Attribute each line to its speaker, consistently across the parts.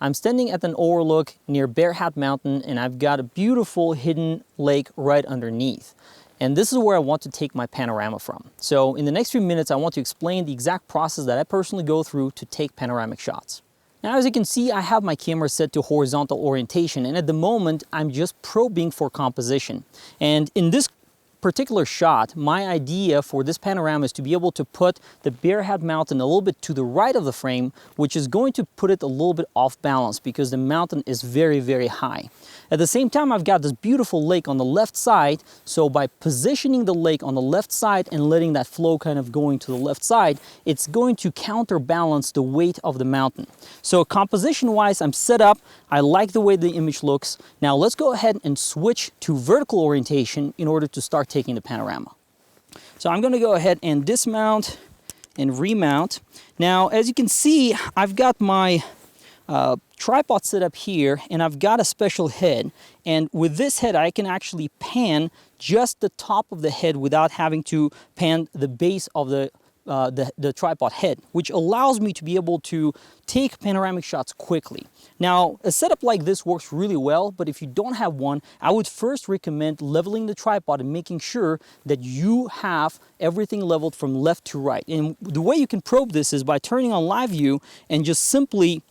Speaker 1: I'm standing at an overlook near Bear Hat Mountain, and I've got a beautiful hidden lake right underneath. And this is where I want to take my panorama from. So in the next few minutes, I want to explain the exact process that I personally go through to take panoramic shots. Now, as you can see, I have my camera set to horizontal orientation, and at the moment, I'm just probing for composition. And in this particular shot, my idea for this panorama is to be able to put the Bear Hat Mountain a little bit to the right of the frame, which is going to put it a little bit off balance because the mountain is very, very high. At the same time, I've got this beautiful lake on the left side, so by positioning the lake on the left side and letting that flow kind of going to the left side, it's going to counterbalance the weight of the mountain. So composition-wise, I'm set up. I like the way the image looks. Now let's go ahead and switch to vertical orientation in order to start taking the panorama. So I'm going to go ahead and dismount and remount. Now, as you can see, I've got my tripod set up here, and I've got a special head, and with this head I can actually pan just the top of the head without having to pan the base of the tripod head, which allows me to be able to take panoramic shots quickly. Now, a setup like this works really well, but if you don't have one, I would first recommend leveling the tripod and making sure that you have everything leveled from left to right. And the way you can probe this is by turning on live view and just simply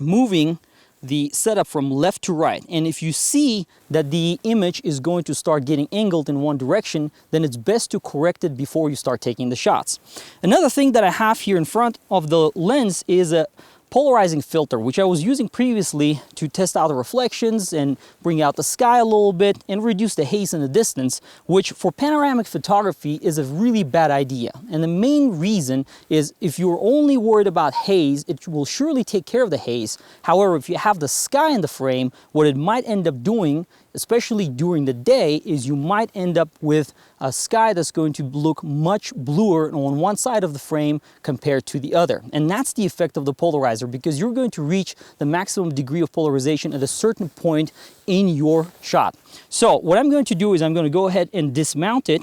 Speaker 1: moving the setup from left to right. And if you see that the image is going to start getting angled in one direction, then it's best to correct it before you start taking the shots. Another thing that I have here in front of the lens is a polarizing filter, which I was using previously to test out the reflections and bring out the sky a little bit and reduce the haze in the distance, which for panoramic photography is a really bad idea. And the main reason is if you're only worried about haze, it will surely take care of the haze. However, if you have the sky in the frame, what it might end up doing, especially during the day, is you might end up with a sky that's going to look much bluer on one side of the frame compared to the other. And that's the effect of the polarizer, because you're going to reach the maximum degree of polarization at a certain point in your shot. So what I'm going to do is I'm going to go ahead and dismount it.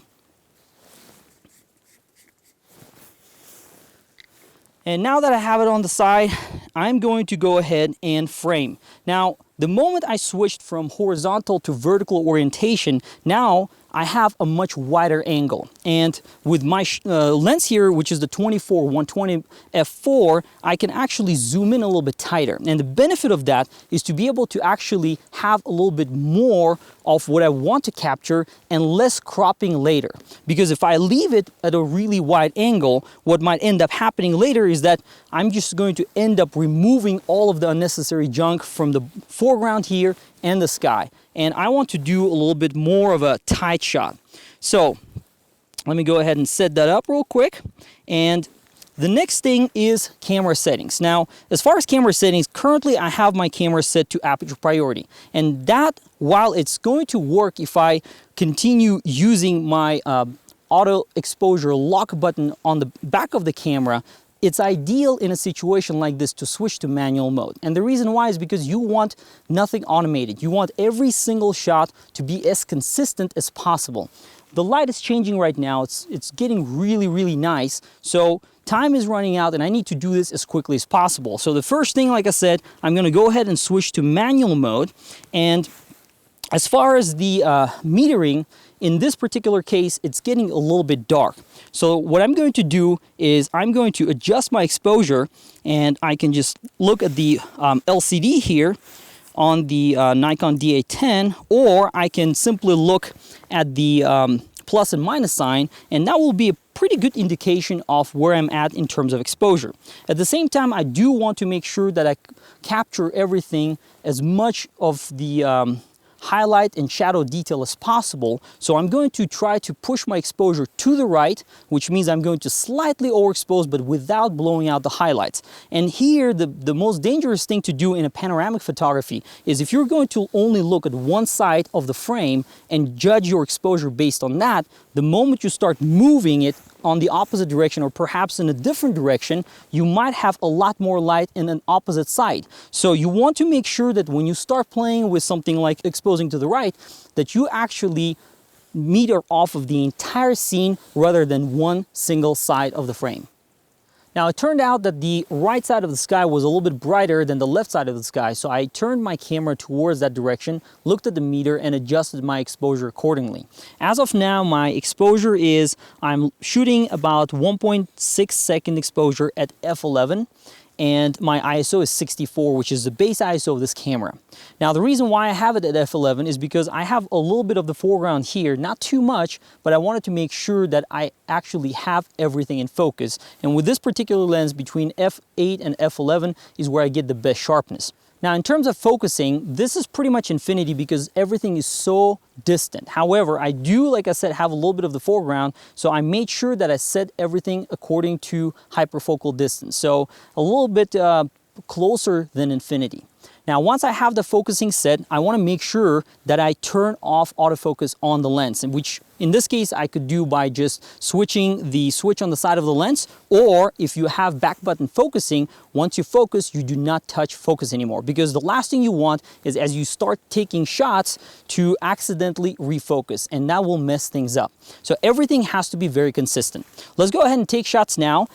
Speaker 1: And now that I have it on the side, I'm going to go ahead and frame. Now, the moment I switched from horizontal to vertical orientation, now I have a much wider angle. And with my lens here, which is the 24-120 f4, I can actually zoom in a little bit tighter. And the benefit of that is to be able to actually have a little bit more of what I want to capture and less cropping later. Because if I leave it at a really wide angle, what might end up happening later is that I'm just going to end up removing all of the unnecessary junk from the foreground here and the sky. And I want to do a little bit more of a tight shot. So let me go ahead and set that up real quick. And the next thing is camera settings. Now, as far as camera settings, currently I have my camera set to aperture priority. And that, while it's going to work if I continue using my auto exposure lock button on the back of the camera, it's ideal in a situation like this to switch to manual mode. And the reason why is because you want nothing automated. You want every single shot to be as consistent as possible. The light is changing right now. It's getting really, really nice. So time is running out and I need to do this as quickly as possible. So the first thing, like I said, I'm going to go ahead and switch to manual mode. And as far as the metering, in this particular case, it's getting a little bit dark. So what I'm going to do is I'm going to adjust my exposure, and I can just look at the LCD here on the Nikon D810, or I can simply look at the plus and minus sign, and that will be a pretty good indication of where I'm at in terms of exposure. At the same time, I do want to make sure that I capture everything, as much of the highlight and shadow detail as possible. So I'm going to try to push my exposure to the right, which means I'm going to slightly overexpose but without blowing out the highlights. And here the most dangerous thing to do in a panoramic photography is if you're going to only look at one side of the frame and judge your exposure based on that, the moment you start moving it on the opposite direction or perhaps in a different direction, you might have a lot more light in an opposite side. So you want to make sure that when you start playing with something like exposing to the right, that you actually meter off of the entire scene rather than one single side of the frame. Now it turned out that the right side of the sky was a little bit brighter than the left side of the sky, so I turned my camera towards that direction, looked at the meter, and adjusted my exposure accordingly. As of now, my exposure is, I'm shooting about 1.6 second exposure at f11, and my ISO is 64, which is the base ISO of this camera. Now the reason why I have it at f11 is because I have a little bit of the foreground here, not too much, but I wanted to make sure that I actually have everything in focus. And with this particular lens, between f8 and f11 is where I get the best sharpness. Now in terms of focusing, this is pretty much infinity because everything is so distant. However, I do, like I said, have a little bit of the foreground, so I made sure that I set everything according to hyperfocal distance. So a little bit closer than infinity. Now, once I have the focusing set, I want to make sure that I turn off autofocus on the lens, and which in this case I could do by just switching the switch on the side of the lens, or if you have back button focusing, once you focus, you do not touch focus anymore, because the last thing you want is as you start taking shots to accidentally refocus, and that will mess things up. So everything has to be very consistent. Let's go ahead and take shots now.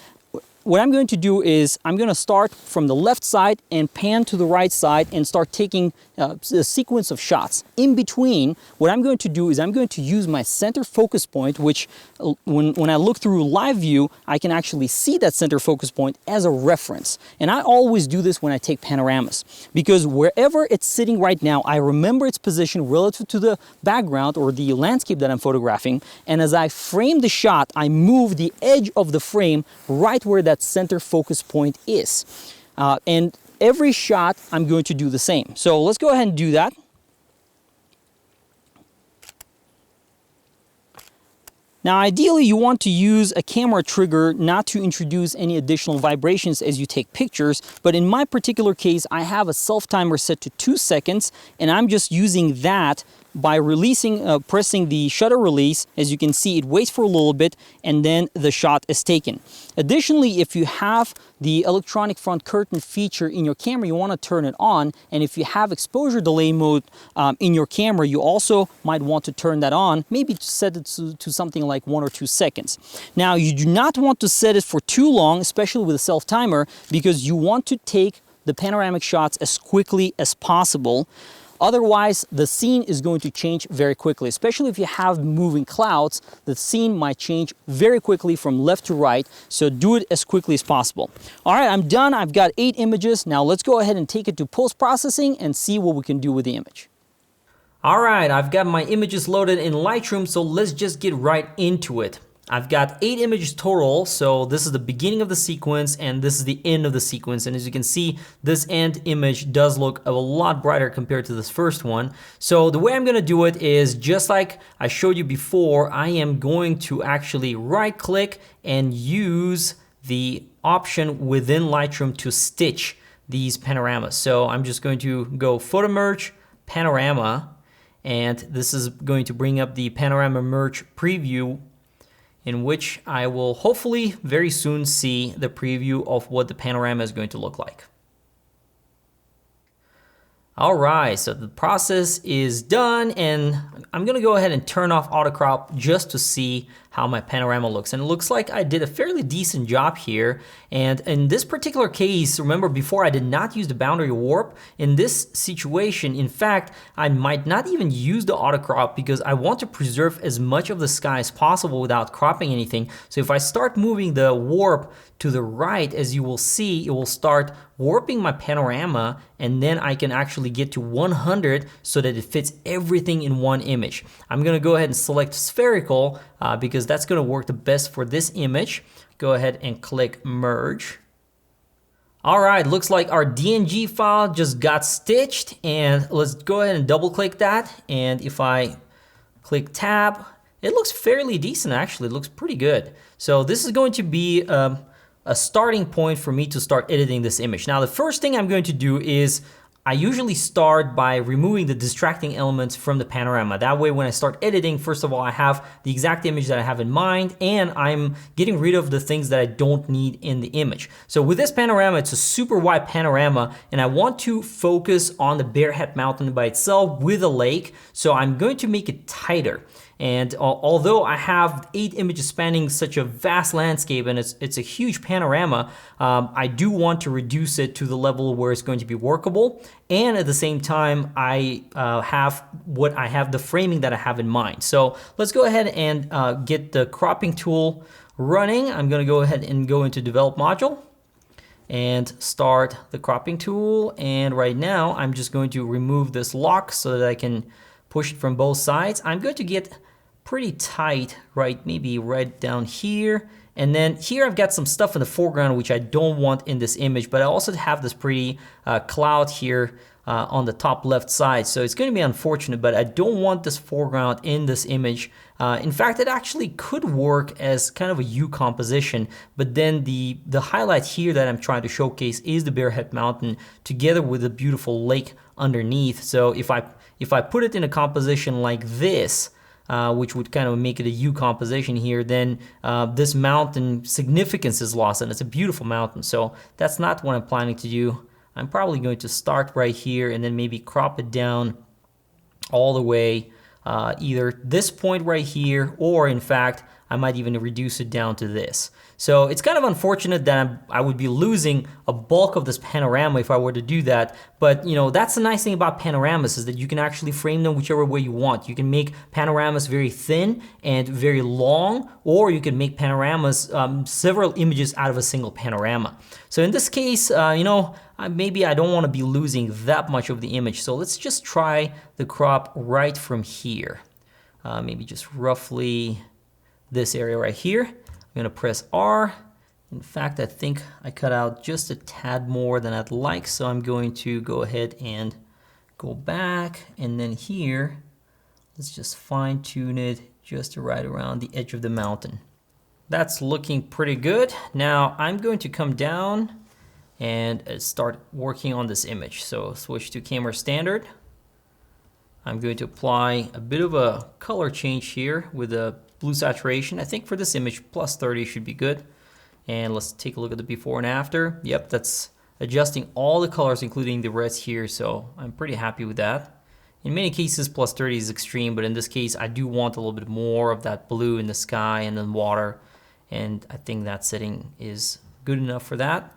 Speaker 1: What I'm going to do is I'm going to start from the left side and pan to the right side and start taking a sequence of shots. In between, what I'm going to do is I'm going to use my center focus point, which when I look through live view, I can actually see that center focus point as a reference. And I always do this when I take panoramas, because wherever it's sitting right now, I remember its position relative to the background or the landscape that I'm photographing. And as I frame the shot, I move the edge of the frame right where that center focus point is. And every shot I'm going to do the same. So let's go ahead and do that. Now ideally you want to use a camera trigger not to introduce any additional vibrations as you take pictures, but in my particular case I have a self timer set to 2 seconds, and I'm just using that by releasing, pressing the shutter release. As you can see, it waits for a little bit and then the shot is taken. Additionally, if you have the electronic front curtain feature in your camera, you want to turn it on, and if you have exposure delay mode in your camera, you also might want to turn that on, maybe to set it to something like 1 or 2 seconds. Now you do not want to set it for too long, especially with a self timer, because you want to take the panoramic shots as quickly as possible. Otherwise, the scene is going to change very quickly, especially if you have moving clouds. The scene might change very quickly from left to right, so do it as quickly as possible. All right, I'm done. I've got 8 images. Now let's go ahead and take it to post-processing and see what we can do with the image. All right, I've got my images loaded in Lightroom, so let's just get right into it. I've got 8 images total, so this is the beginning of the sequence and this is the end of the sequence. And as you can see, this end image does look a lot brighter compared to this first one. So the way I'm gonna do it is just like I showed you before, I am going to actually right click and use the option within Lightroom to stitch these panoramas. So I'm just going to go Photo Merge, Panorama, and this is going to bring up the Panorama Merge preview, in which I will hopefully very soon see the preview of what the panorama is going to look like. All right, so the process is done, and I'm gonna go ahead and turn off auto crop just to see how my panorama looks. And it looks like I did a fairly decent job here. And in this particular case, remember before I did not use the boundary warp. In this situation, in fact, I might not even use the auto crop because I want to preserve as much of the sky as possible without cropping anything. So if I start moving the warp to the right, as you will see, it will start warping my panorama, and then I can actually get to 100 so that it fits everything in one image. I'm gonna go ahead and select spherical because that's gonna work the best for this image. Go ahead and click merge. All right, looks like our DNG file just got stitched, and let's go ahead and double click that. And if I click tab, it looks fairly decent actually, it looks pretty good. So this is going to be a starting point for me to start editing this image. Now the first thing I'm going to do is I usually start by removing the distracting elements from the panorama. That way when I start editing, first of all, I have the exact image that I have in mind, and I'm getting rid of the things that I don't need in the image. So with this panorama, it's a super wide panorama, and I want to focus on the Bear Head Mountain by itself with a lake, so I'm going to make it tighter. And although I have 8 images spanning such a vast landscape and it's a huge panorama, I do want to reduce it to the level where it's going to be workable. And at the same time, I have the framing that I have in mind. So let's go ahead and get the cropping tool running. I'm going to go ahead and go into Develop Module and start the cropping tool. And right now, I'm just going to remove this lock so that I can push it from both sides. I'm going to get pretty tight, right? Maybe right down here. And then here I've got some stuff in the foreground which I don't want in this image, but I also have this pretty cloud here on the top left side. So it's going to be unfortunate, but I don't want this foreground in this image. In fact, it actually could work as kind of a U composition, but then the highlight here that I'm trying to showcase is the Bear Head Mountain together with a beautiful lake underneath. So if I put it in a composition like this, which would kind of make it a U composition here, then this mountain significance is lost, and it's a beautiful mountain. So that's not what I'm planning to do. I'm probably going to start right here and then maybe crop it down all the way, either this point right here, or in fact, I might even reduce it down to this. So it's kind of unfortunate that I would be losing a bulk of this panorama if I were to do that. But you know, that's the nice thing about panoramas, is that you can actually frame them whichever way you want. You can make panoramas very thin and very long, or you can make panoramas, several images out of a single panorama. So in this case, you know, maybe I don't want to be losing that much of the image. So let's just try the crop right from here. Maybe just roughly this area right here. I'm gonna press R. In fact, I think I cut out just a tad more than I'd like, so I'm going to go ahead and go back, and then here, let's just fine tune it just right around the edge of the mountain. That's looking pretty good. Now I'm going to come down and start working on this image. So switch to camera standard. I'm going to apply a bit of a color change here with a blue saturation. I think for this image, plus 30 should be good. And let's take a look at the before and after. Yep, that's adjusting all the colors, including the reds here. So I'm pretty happy with that. In many cases, plus 30 is extreme, but in this case, I do want a little bit more of that blue in the sky and then water. And I think that setting is good enough for that.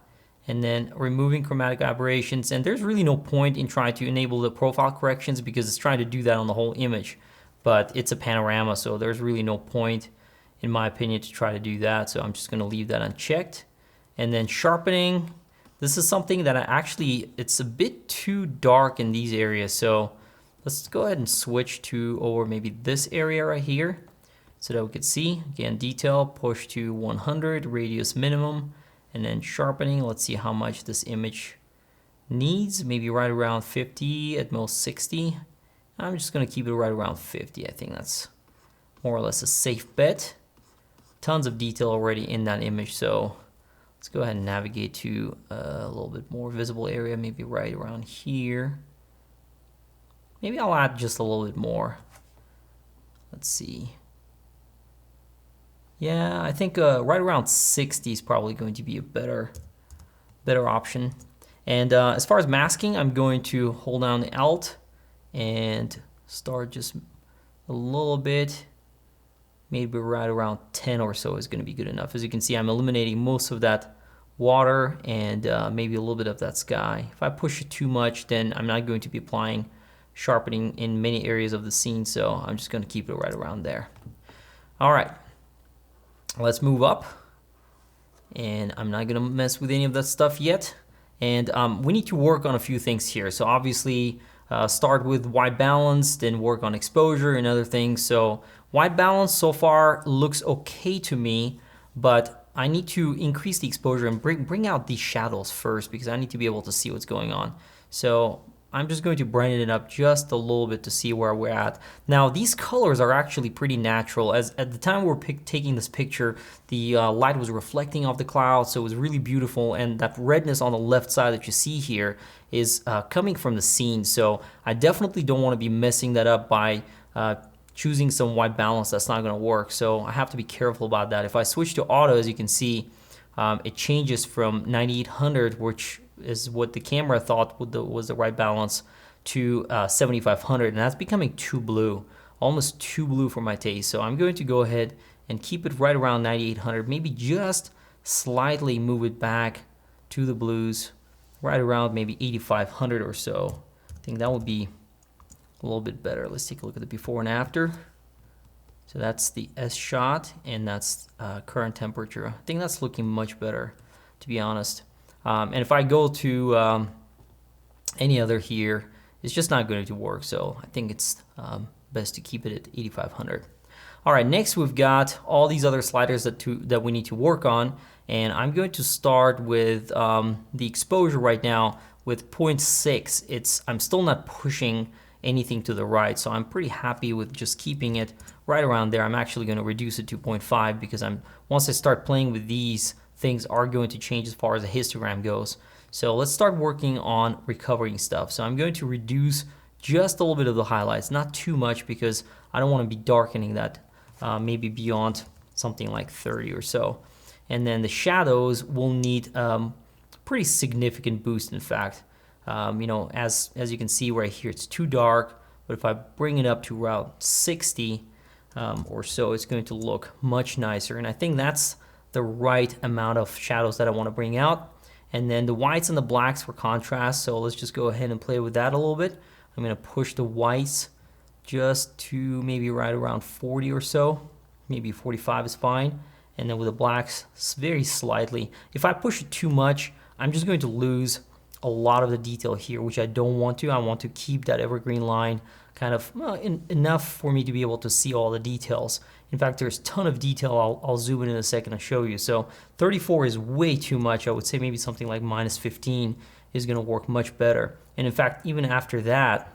Speaker 1: And then removing chromatic aberrations. And there's really no point in trying to enable the profile corrections because it's trying to do that on the whole image. But it's a panorama, so there's really no point, in my opinion, to try to do that. So I'm just gonna leave that unchecked. And then sharpening. This is something that it's a bit too dark in these areas. So let's go ahead and switch to over maybe this area right here so that we could see. Again, detail, push to 100, radius minimum. And then sharpening, let's see how much this image needs. Maybe right around 50, at most 60. I'm just gonna keep it right around 50. I think that's more or less a safe bet. Tons of detail already in that image, so let's go ahead and navigate to a little bit more visible area, maybe right around here. Maybe I'll add just a little bit more. Let's see. Yeah, I think right around 60 is probably going to be a better option. And as far as masking, I'm going to hold down the Alt and start just a little bit. Maybe right around 10 or so is going to be good enough. As you can see, I'm eliminating most of that water and maybe a little bit of that sky. If I push it too much, then I'm not going to be applying sharpening in many areas of the scene, so I'm just going to keep it right around there. All right. Let's move up, and I'm not gonna mess with any of that stuff yet. And we need to work on a few things here. So obviously start with white balance, then work on exposure and other things. So white balance so far looks okay to me, but I need to increase the exposure and bring out these shadows first because I need to be able to see what's going on. So I'm just going to brighten it up just a little bit to see where we're at. Now, these colors are actually pretty natural. As at the time we were taking this picture, the light was reflecting off the clouds, so it was really beautiful. And that redness on the left side that you see here is coming from the scene. So I definitely don't want to be messing that up by choosing some white balance. That's not going to work. So I have to be careful about that. If I switch to auto, as you can see, it changes from 9800, which is what the camera thought was the right balance, to 7500, and that's becoming too blue.
Speaker 2: almost too blue for my taste. So I'm going to go ahead and keep it right around 9800, maybe just slightly move it back to the blues, right around maybe 8500 or so. I think that would be a little bit better. Let's take a look at the before and after. So that's the S shot, and that's current temperature. I think that's looking much better, to be honest. And if I go to any other here, it's just not going to work. So I think it's best to keep it at 8500. All right, next we've got all these other sliders that we need to work on. And I'm going to start with the exposure right now with 0.6. I'm still not pushing anything to the right, so I'm pretty happy with just keeping it right around there. I'm actually going to reduce it to 0.5 because once I start playing with these, things are going to change as far as the histogram goes. So let's start working on recovering stuff. So I'm going to reduce just a little bit of the highlights, not too much because I don't want to be darkening that maybe beyond something like 30 or so. And then the shadows will need pretty significant boost, in fact. You know, as you can see right here, it's too dark, but if I bring it up to around 60 or so, it's going to look much nicer. And I think that's the right amount of shadows that I want to bring out. And then the whites and the blacks for contrast, so let's just go ahead and play with that a little bit. I'm going to push the whites just to maybe right around 40 or so, maybe 45 is fine. And then with the blacks, very slightly. If I push it too much, I'm just going to lose a lot of the detail here, which I don't want to. I want to keep that evergreen line kind of enough for me to be able to see all the details. In fact, there's a ton of detail. I'll zoom in a second and show you. So 34 is way too much. I would say maybe something like -15 is going to work much better. And in fact, even after that,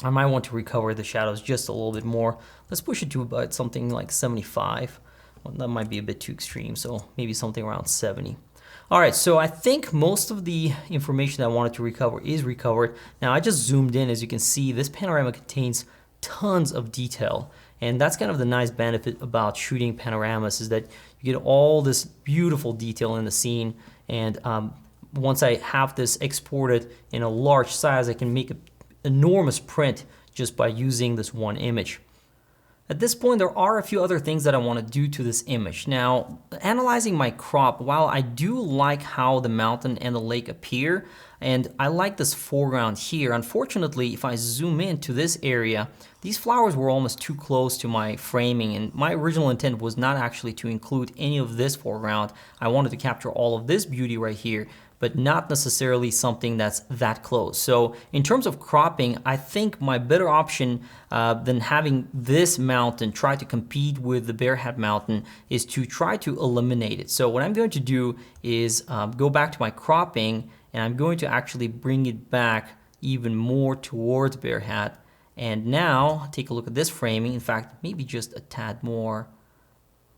Speaker 2: I might want to recover the shadows just a little bit more. Let's push it to about something like 75. Well, that might be a bit too extreme, so maybe something around 70. All right, so I think most of the information that I wanted to recover is recovered. Now I just zoomed in. As you can see, this panorama contains tons of detail, and that's kind of the nice benefit about shooting panoramas, is that you get all this beautiful detail in the scene. And once I have this exported in a large size, I can make an enormous print just by using this one image. At this point, there are a few other things that I want to do to this image. Now, analyzing my crop, while I do like how the mountain and the lake appear, and I like this foreground here, unfortunately, if I zoom in to this area, these flowers were almost too close to my framing, and my original intent was not actually to include any of this foreground. I wanted to capture all of this beauty right here, but not necessarily something that's that close. So in terms of cropping, I think my better option than having this mountain try to compete with the Bear Hat Mountain is to try to eliminate it. So what I'm going to do is go back to my cropping, and I'm going to actually bring it back even more towards Bear Hat. And now take a look at this framing. In fact, maybe just a tad more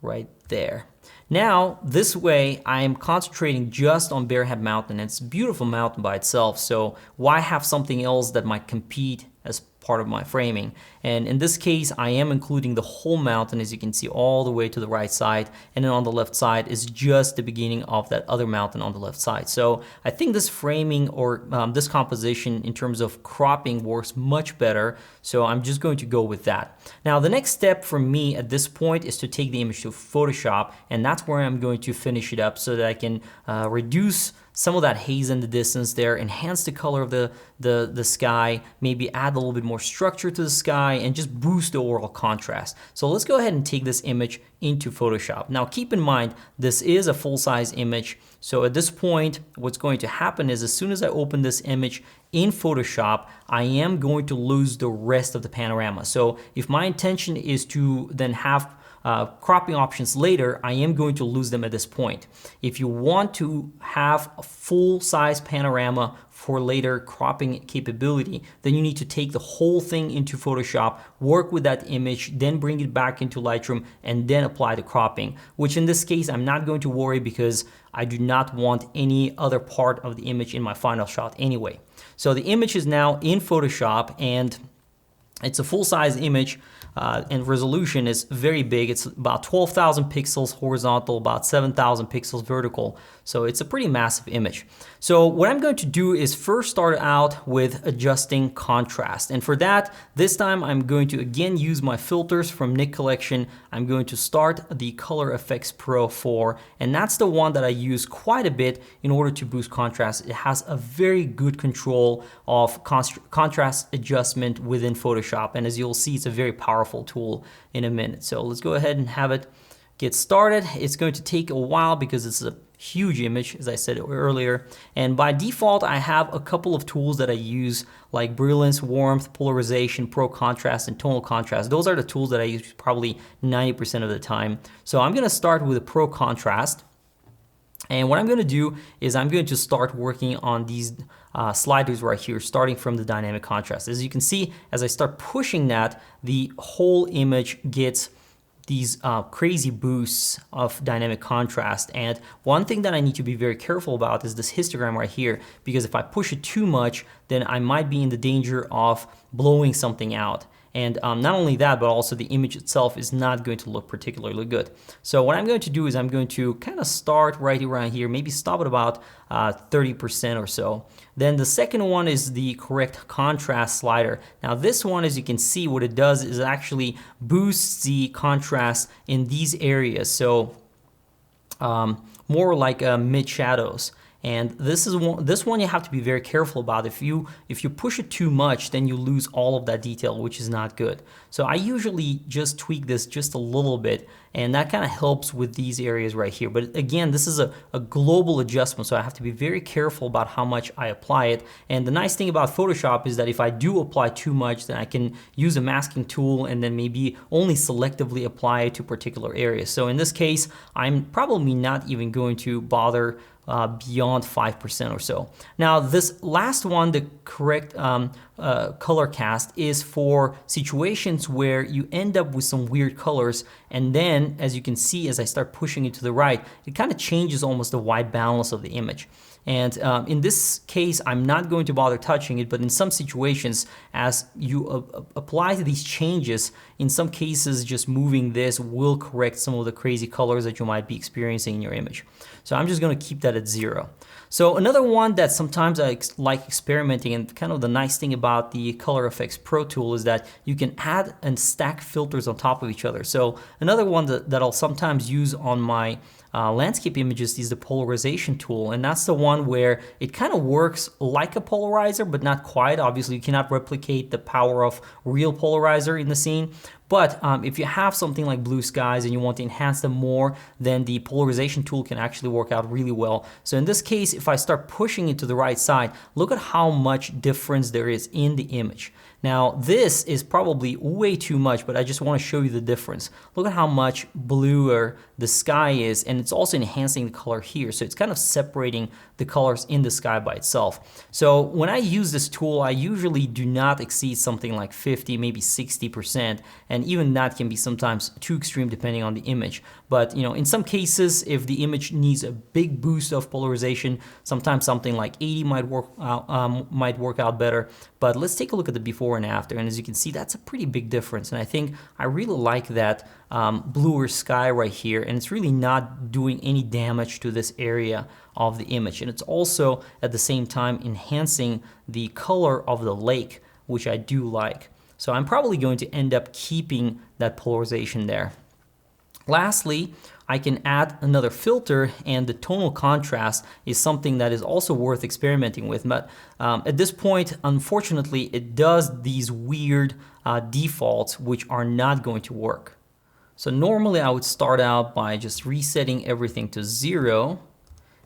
Speaker 2: right there. Now, this way, I am concentrating just on Bear Hat Mountain. It's a beautiful mountain by itself, so why have something else that might compete as part of my framing? And in this case, I am including the whole mountain, as you can see, all the way to the right side, and then on the left side is just the beginning of that other mountain on the left side. So I think this framing or this composition in terms of cropping works much better, so I'm just going to go with that. Now, the next step for me at this point is to take the image to Photoshop, and that's where I'm going to finish it up so that I can reduce some of that haze in the distance there, enhance the color of the sky, maybe add a little bit more structure to the sky, and just boost the overall contrast. So let's go ahead and take this image into Photoshop. Now keep in mind, this is a full-size image, so at this point, what's going to happen is as soon as I open this image in Photoshop, I am going to lose the rest of the panorama. So if my intention is to then have cropping options later, I am going to lose them at this point. If you want to have a full-size panorama for later cropping capability, then you need to take the whole thing into Photoshop, work with that image, then bring it back into Lightroom, and then apply the cropping, which in this case, I'm not going to worry because I do not want any other part of the image in my final shot anyway. So the image is now in Photoshop, and it's a full-size image. and resolution is very big. It's about 12,000 pixels horizontal, about 7,000 pixels vertical. So it's a pretty massive image. So what I'm going to do is first start out with adjusting contrast. And for that, this time I'm going to again use my filters from Knit Collection. I'm going to start the Color Effects Pro 4, and that's the one that I use quite a bit in order to boost contrast. It has a very good control of contrast adjustment within Photoshop, and as you'll see, it's a very powerful tool in a minute. So let's go ahead and have it get started. It's going to take a while because it's a huge image, as I said earlier. And by default, I have a couple of tools that I use, like Brilliance, Warmth, Polarization, Pro Contrast, and Tonal Contrast. Those are the tools that I use probably 90% of the time. So I'm gonna start with a Pro Contrast. And what I'm gonna do is I'm going to start working on these sliders right here, starting from the dynamic contrast. As you can see, as I start pushing that, the whole image gets these crazy boosts of dynamic contrast. And one thing that I need to be very careful about is this histogram right here, because if I push it too much, then I might be in the danger of blowing something out. And not only that, but also the image itself is not going to look particularly good. So what I'm going to do is I'm going to kind of start right around here, maybe stop at about 30% or so. Then the second one is the correct contrast slider. Now this one, as you can see, what it does is actually boosts the contrast in these areas. So more like mid shadows. And this one you have to be very careful about. If you push it too much, then you lose all of that detail, which is not good. So I usually just tweak this just a little bit, and that kind of helps with these areas right here. But again, this is a global adjustment, so I have to be very careful about how much I apply it. And the nice thing about Photoshop is that if I do apply too much, then I can use a masking tool and then maybe only selectively apply it to particular areas. So in this case, I'm probably not even going to bother beyond 5% or so. Now this last one, the correct color cast, is for situations where you end up with some weird colors, and then as you can see, as I start pushing it to the right, it kind of changes almost the white balance of the image. And in this case, I'm not going to bother touching it, but in some situations, as you apply these changes, in some cases, just moving this will correct some of the crazy colors that you might be experiencing in your image. So I'm just gonna keep that at 0. So another one that sometimes I like experimenting, and kind of the nice thing about the Color Effects Pro tool is that you can add and stack filters on top of each other. So another one that I'll sometimes use on my landscape images is the Polarization tool, and that's the one where it kind of works like a polarizer, but not quite. Obviously, you cannot replicate the power of real polarizer in the scene. But if you have something like blue skies and you want to enhance them more, then the Polarization tool can actually work out really well. So in this case, if I start pushing it to the right side, look at how much difference there is in the image. Now this is probably way too much, but I just want to show you the difference. Look at how much bluer the sky is, and it's also enhancing the color here. So it's kind of separating the colors in the sky by itself. So when I use this tool, I usually do not exceed something like 50, maybe 60%, and even that can be sometimes too extreme depending on the image. But you know, in some cases, if the image needs a big boost of polarization, sometimes something like 80 might work out better. But let's take a look at the before and after, and as you can see, that's a pretty big difference. And I think I really like that bluer sky right here, and it's really not doing any damage to this area of the image. And it's also at the same time enhancing the color of the lake, which I do like. So I'm probably going to end up keeping that polarization there. Lastly, I can add another filter, and the tonal contrast is something that is also worth experimenting with. But at this point, unfortunately, it does these weird defaults which are not going to work. So normally I would start out by just resetting everything to 0.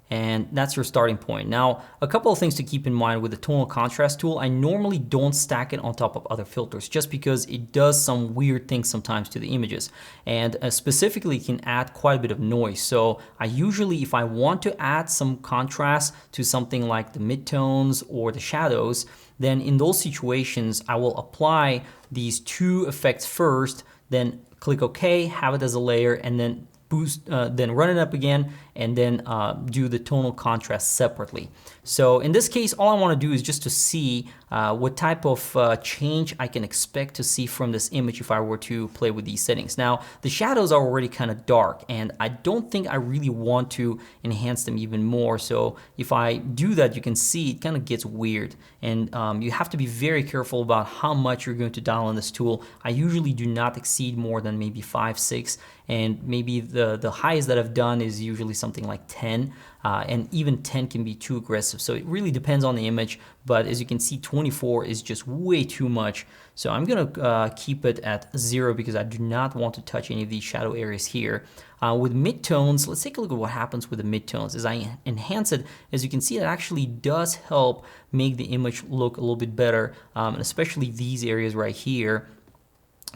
Speaker 2: And that's your starting point. Now, a couple of things to keep in mind with the tonal contrast tool. I normally don't stack it on top of other filters just because it does some weird things sometimes to the images. And specifically, it can add quite a bit of noise. So I usually, if I want to add some contrast to something like the midtones or the shadows, then in those situations, I will apply these two effects first, then click OK, have it as a layer, and then boost, then run it up again, and then do the tonal contrast separately. So in this case, all I want to do is just to see what type of change I can expect to see from this image if I were to play with these settings. Now, the shadows are already kind of dark, and I don't think I really want to enhance them even more. So if I do that, you can see it kind of gets weird, and you have to be very careful about how much you're going to dial in this tool. I usually do not exceed more than maybe 5, 6, and maybe the highest that I've done is usually something like 10, and even 10 can be too aggressive. So it really depends on the image, but as you can see, 24 is just way too much. So I'm gonna keep it at 0 because I do not want to touch any of these shadow areas here. With midtones, let's take a look at what happens with the midtones. As I enhance it, as you can see, it actually does help make the image look a little bit better, and especially these areas right here.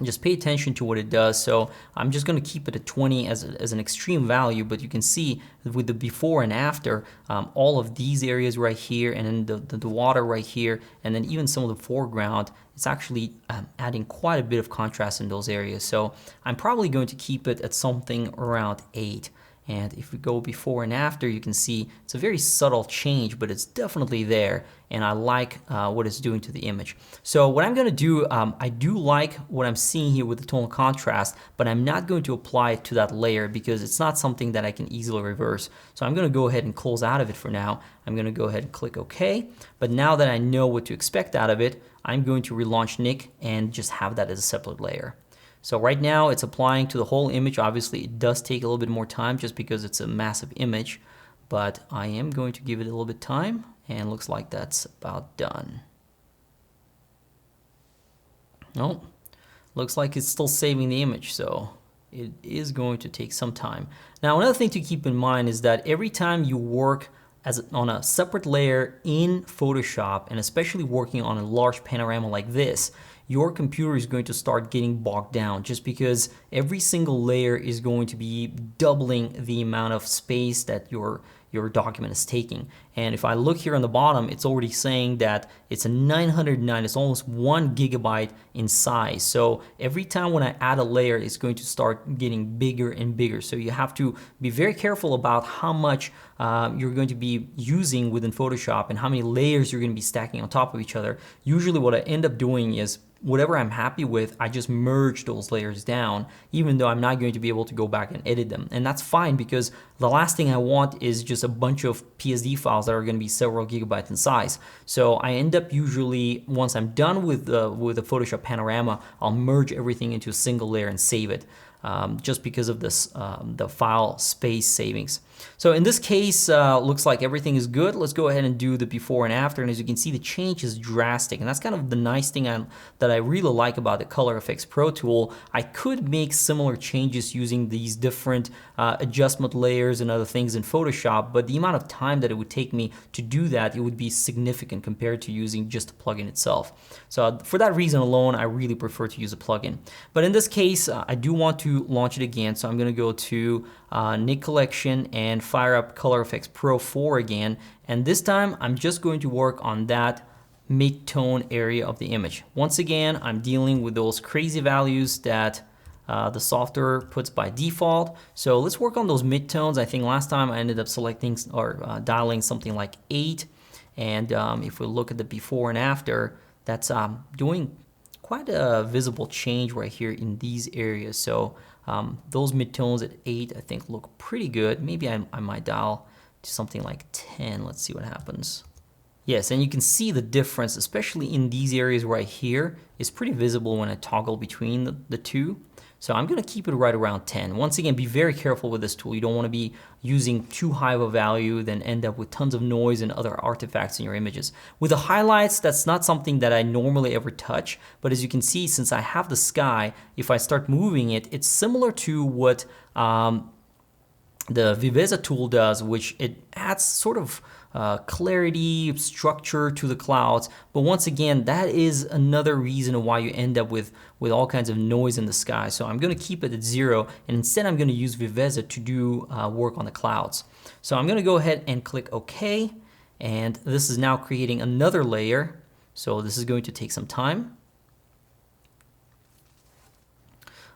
Speaker 2: Just pay attention to what it does. So I'm just going to keep it at 20 as an extreme value, but you can see with the before and after, all of these areas right here, and then the water right here, and then even some of the foreground, it's actually adding quite a bit of contrast in those areas. So I'm probably going to keep it at something around 8. And if we go before and after, you can see it's a very subtle change, but it's definitely there. And I like what it's doing to the image. So what I'm going to do, I do like what I'm seeing here with the tonal contrast, but I'm not going to apply it to that layer because it's not something that I can easily reverse. So I'm going to go ahead and close out of it for now. I'm going to go ahead and click OK. But now that I know what to expect out of it, I'm going to relaunch Nik and just have that as a separate layer. So right now it's applying to the whole image. Obviously it does take a little bit more time just because it's a massive image, but I am going to give it a little bit of time, and looks like that's about done. Oh, looks like it's still saving the image, so it is going to take some time. Now another thing to keep in mind is that every time you work on a separate layer in Photoshop, and especially working on a large panorama like this, your computer is going to start getting bogged down just because every single layer is going to be doubling the amount of space that your document is taking. And if I look here on the bottom, it's already saying that it's a 909, it's almost 1 gigabyte in size. So every time when I add a layer, it's going to start getting bigger and bigger. So you have to be very careful about how much you're going to be using within Photoshop and how many layers you're going to be stacking on top of each other. Usually what I end up doing is whatever I'm happy with, I just merge those layers down, even though I'm not going to be able to go back and edit them. And that's fine because the last thing I want is just a bunch of PSD files that are going to be several gigabytes in size. So I end up usually, once I'm done with the Photoshop Panorama, I'll merge everything into a single layer and save it. Just because of this, the file space savings. So in this case, looks like everything is good. Let's go ahead and do the before and after. And as you can see, the change is drastic. And that's kind of the nice thing that I really like about the Color Efex Pro tool. I could make similar changes using these different adjustment layers and other things in Photoshop, but the amount of time that it would take me to do that, it would be significant compared to using just the plugin itself. So for that reason alone, I really prefer to use a plugin. But in this case, I do want to launch it again. So I'm going to go to KNIT Collection and fire up Color Efex Pro 4 again. And this time I'm just going to work on that mid-tone area of the image. Once again, I'm dealing with those crazy values that the software puts by default. So let's work on those mid-tones. I think last time I ended up selecting or dialing something like 8. And if we look at the before and after, that's doing quite a visible change right here in these areas. So those midtones at 8 I think look pretty good. Maybe I might dial to something like 10. Let's see what happens. Yes, and you can see the difference, especially in these areas right here. It's pretty visible when I toggle between the two. So I'm going to keep it right around 10. Once again, be very careful with this tool. You don't want to be using too high of a value, then end up with tons of noise and other artifacts in your images. With the highlights, that's not something that I normally ever touch. But as you can see, since I have the sky, if I start moving it, it's similar to what the Viveza tool does, which it adds sort of clarity, structure to the clouds. But once again, that is another reason why you end up with all kinds of noise in the sky. So I'm going to keep it at 0, and instead I'm going to use Viveza to do work on the clouds. So I'm going to go ahead and click OK, and this is now creating another layer. So this is going to take some time.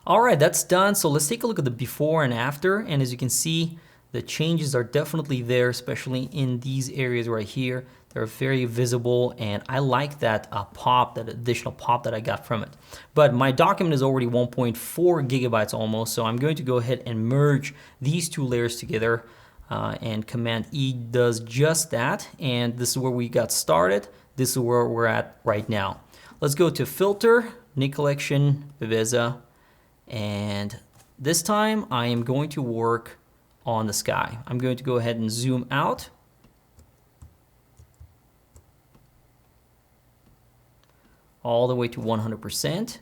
Speaker 2: All right, that's done. So let's take a look at the before and after. And as you can see, the changes are definitely there, especially in these areas right here. They're very visible, and I like that pop, that additional pop that I got from it. But my document is already 1.4 gigabytes almost, so I'm going to go ahead and merge these two layers together, and Command E does just that. And this is where we got started. This is where we're at right now. Let's go to Filter, Knit Collection, Beveza, and this time I am going to work on the sky. I'm going to go ahead and zoom out. All the way to 100%.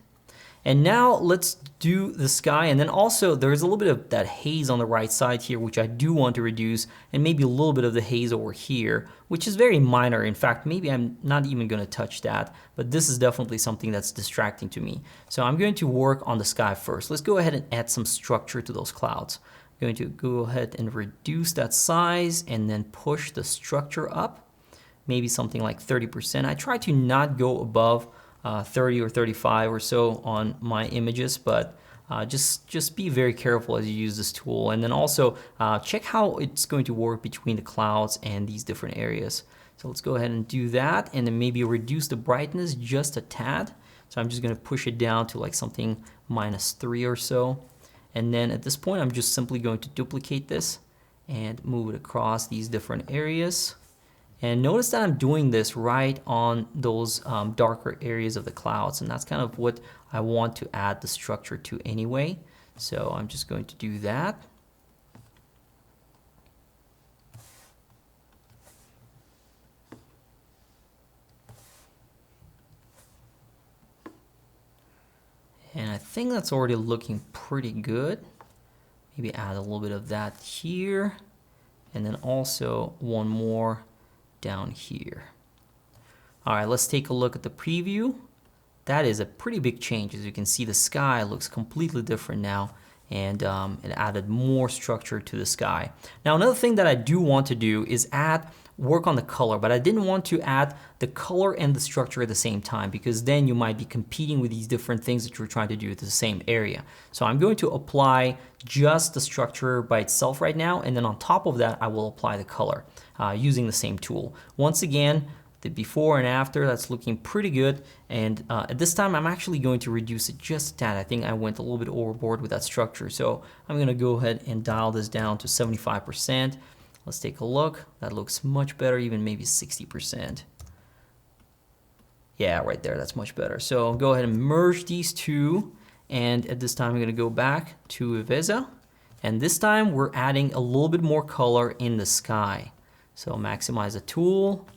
Speaker 2: And now let's do the sky. And then also there's a little bit of that haze on the right side here, which I do want to reduce, and maybe a little bit of the haze over here, which is very minor. In fact, maybe I'm not even going to touch that, but this is definitely something that's distracting to me. So I'm going to work on the sky first. Let's go ahead and add some structure to those clouds. I'm going to go ahead and reduce that size and then push the structure up, maybe something like 30%. I try to not go above 30 or 35 or so on my images, but just be very careful as you use this tool. And then also check how it's going to work between the clouds and these different areas. So let's go ahead and do that, and then maybe reduce the brightness just a tad. So I'm just going to push it down to like something -3 or so. And then at this point, I'm just simply going to duplicate this and move it across these different areas. And notice that I'm doing this right on those darker areas of the clouds, and that's kind of what I want to add the structure to anyway. So I'm just going to do that. And I think that's already looking pretty good. Maybe add a little bit of that here, and then also one more down here. All right, let's take a look at the preview. That is a pretty big change. As you can see, the sky looks completely different now, and it added more structure to the sky. Now, another thing that I do want to do is work on the color, but I didn't want to add the color and the structure at the same time, because then you might be competing with these different things that you're trying to do at the same area. So I'm going to apply just the structure by itself right now, and then on top of that, I will apply the color using the same tool. Once again, the before and after, that's looking pretty good. And at this time, I'm actually going to reduce it just a tad. I think I went a little bit overboard with that structure. So I'm going to go ahead and dial this down to 75%. Let's take a look. That looks much better, even maybe 60%. Yeah, right there, that's much better. So I'll go ahead and merge these two. And at this time, I'm going to go back to Beveza. And this time, we're adding a little bit more color in the sky. So maximize the tool.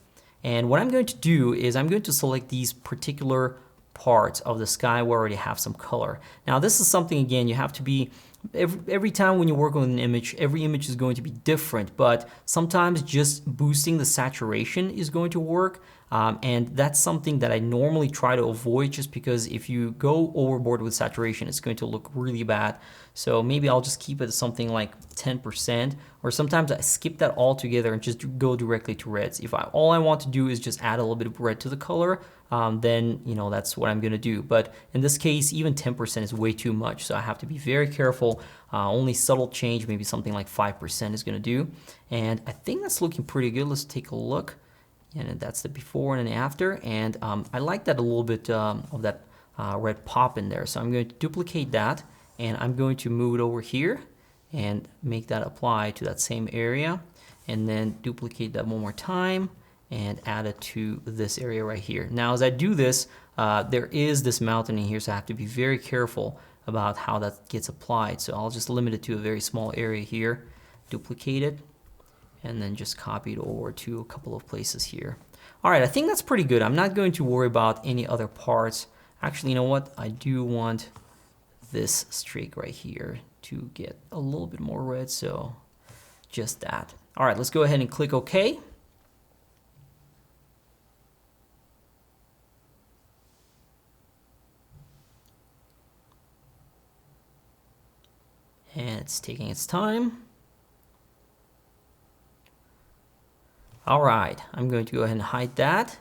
Speaker 2: And what I'm going to do is I'm going to select these particular parts of the sky where I already have some color. Now this is something, again, you have to be, every time when you work on an image, every image is going to be different, but sometimes just boosting the saturation is going to work. And that's something that I normally try to avoid, just because if you go overboard with saturation, it's going to look really bad. So maybe I'll just keep it at something like 10%, or sometimes I skip that altogether and just go directly to reds. If all I want to do is just add a little bit of red to the color, then that's what I'm gonna do. But in this case, even 10% is way too much, so I have to be very careful. Only subtle change, maybe something like 5% is gonna do. And I think that's looking pretty good. Let's take a look. And that's the before and an after. And I like that a little bit of that red pop in there. So I'm going to duplicate that, and I'm going to move it over here and make that apply to that same area. And then duplicate that one more time and add it to this area right here. Now, as I do this, there is this mountain in here, so I have to be very careful about how that gets applied. So I'll just limit it to a very small area here, duplicate it, and then just copy it over to a couple of places here. All right, I think that's pretty good. I'm not going to worry about any other parts. Actually, you know what? I do want this streak right here to get a little bit more red, so just that. All right, let's go ahead and click OK. And it's taking its time. All right, I'm going to go ahead and hide that.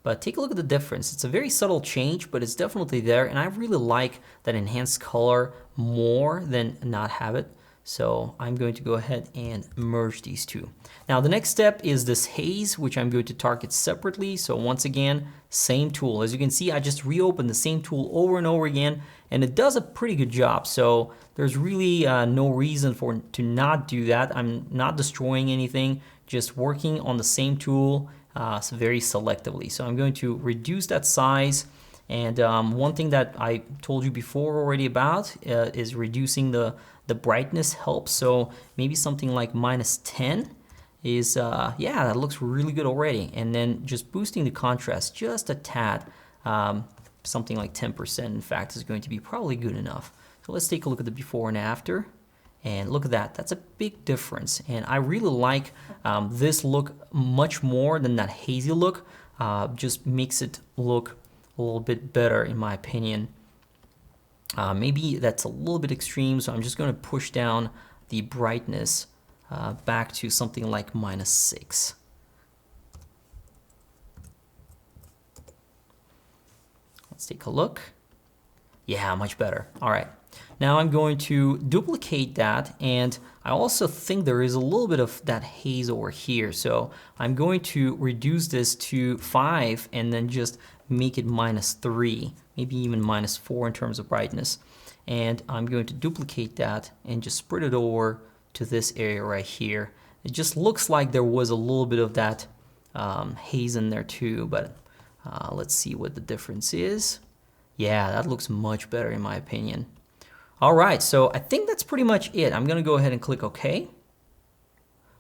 Speaker 2: But take a look at the difference. It's a very subtle change, but it's definitely there. And I really like that enhanced color more than not have it. So I'm going to go ahead and merge these two. Now the next step is this haze, which I'm going to target separately. So once again, same tool. As you can see, I just reopened the same tool over and over again, and it does a pretty good job. So there's really no reason to not do that. I'm not destroying anything, just working on the same tool very selectively. So I'm going to reduce that size. And one thing that I told you before already about is reducing the brightness helps. So maybe something like -10 is, yeah, that looks really good already. And then just boosting the contrast just a tad, something like 10% in fact is going to be probably good enough. So let's take a look at the before and after. And look at that, that's a big difference. And I really like this look much more than that hazy look. Just makes it look a little bit better in my opinion. Maybe that's a little bit extreme, so I'm just going to push down the brightness back to something like -6. Let's take a look. Yeah, much better. All right. Now I'm going to duplicate that, and I also think there is a little bit of that haze over here. So I'm going to reduce this to 5 and then just make it -3, maybe even -4 in terms of brightness. And I'm going to duplicate that and just spread it over to this area right here. It just looks like there was a little bit of that haze in there too, but let's see what the difference is. Yeah, that looks much better in my opinion. All right, so I think that's pretty much it. I'm gonna go ahead and click OK.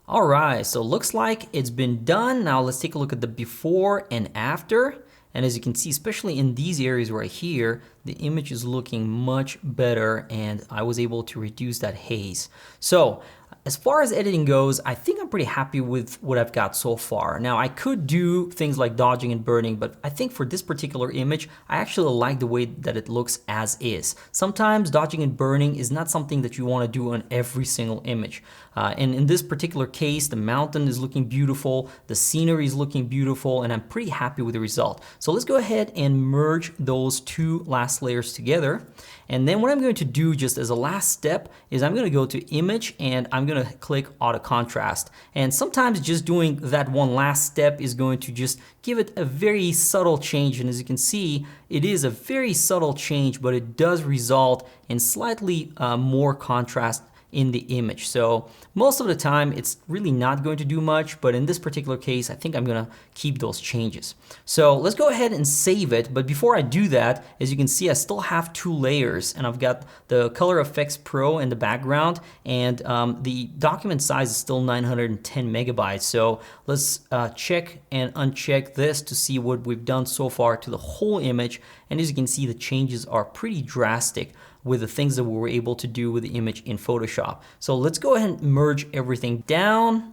Speaker 2: All right, so looks like it's been done. Now let's take a look at the before and after. And as you can see, especially in these areas right here, the image is looking much better, and I was able to reduce that haze. So as far as editing goes, I think I'm pretty happy with what I've got so far. Now I could do things like dodging and burning, but I think for this particular image, I actually like the way that it looks as is. Sometimes dodging and burning is not something that you want to do on every single image. And in this particular case, the mountain is looking beautiful, the scenery is looking beautiful, and I'm pretty happy with the result. So let's go ahead and merge those two last layers together. And then what I'm going to do just as a last step is I'm going to go to image and I'm going to click auto contrast. And sometimes just doing that one last step is going to just give it a very subtle change. And as you can see, it is a very subtle change, but it does result in slightly more contrast in the image. So most of the time it's really not going to do much, but in this particular case, I think I'm gonna keep those changes. So let's go ahead and save it. But before I do that, as you can see, I still have two layers, and I've got the Color Effects Pro in the background, and the document size is still 910 megabytes. So let's check and uncheck this to see what we've done so far to the whole image. And as you can see, the changes are pretty drastic with the things that we were able to do with the image in Photoshop. So let's go ahead and merge everything down.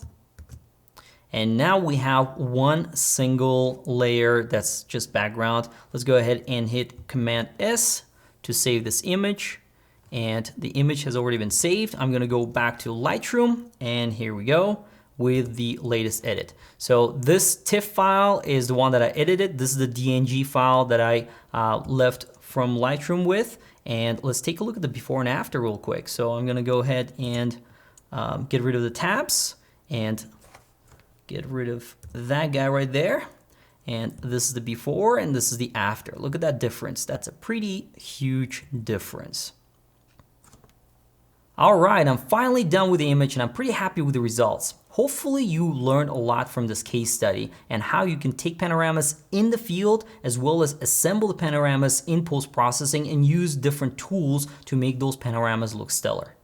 Speaker 2: And now we have one single layer that's just background. Let's go ahead and hit Command S to save this image. And the image has already been saved. I'm gonna go back to Lightroom, and here we go with the latest edit. So this TIFF file is the one that I edited. This is the DNG file that I left from Lightroom with. And let's take a look at the before and after real quick. So I'm gonna go ahead and get rid of the tabs and get rid of that guy right there. And this is the before and this is the after. Look at that difference. That's a pretty huge difference. All right, I'm finally done with the image and I'm pretty happy with the results. Hopefully you learned a lot from this case study and how you can take panoramas in the field as well as assemble the panoramas in post-processing and use different tools to make those panoramas look stellar.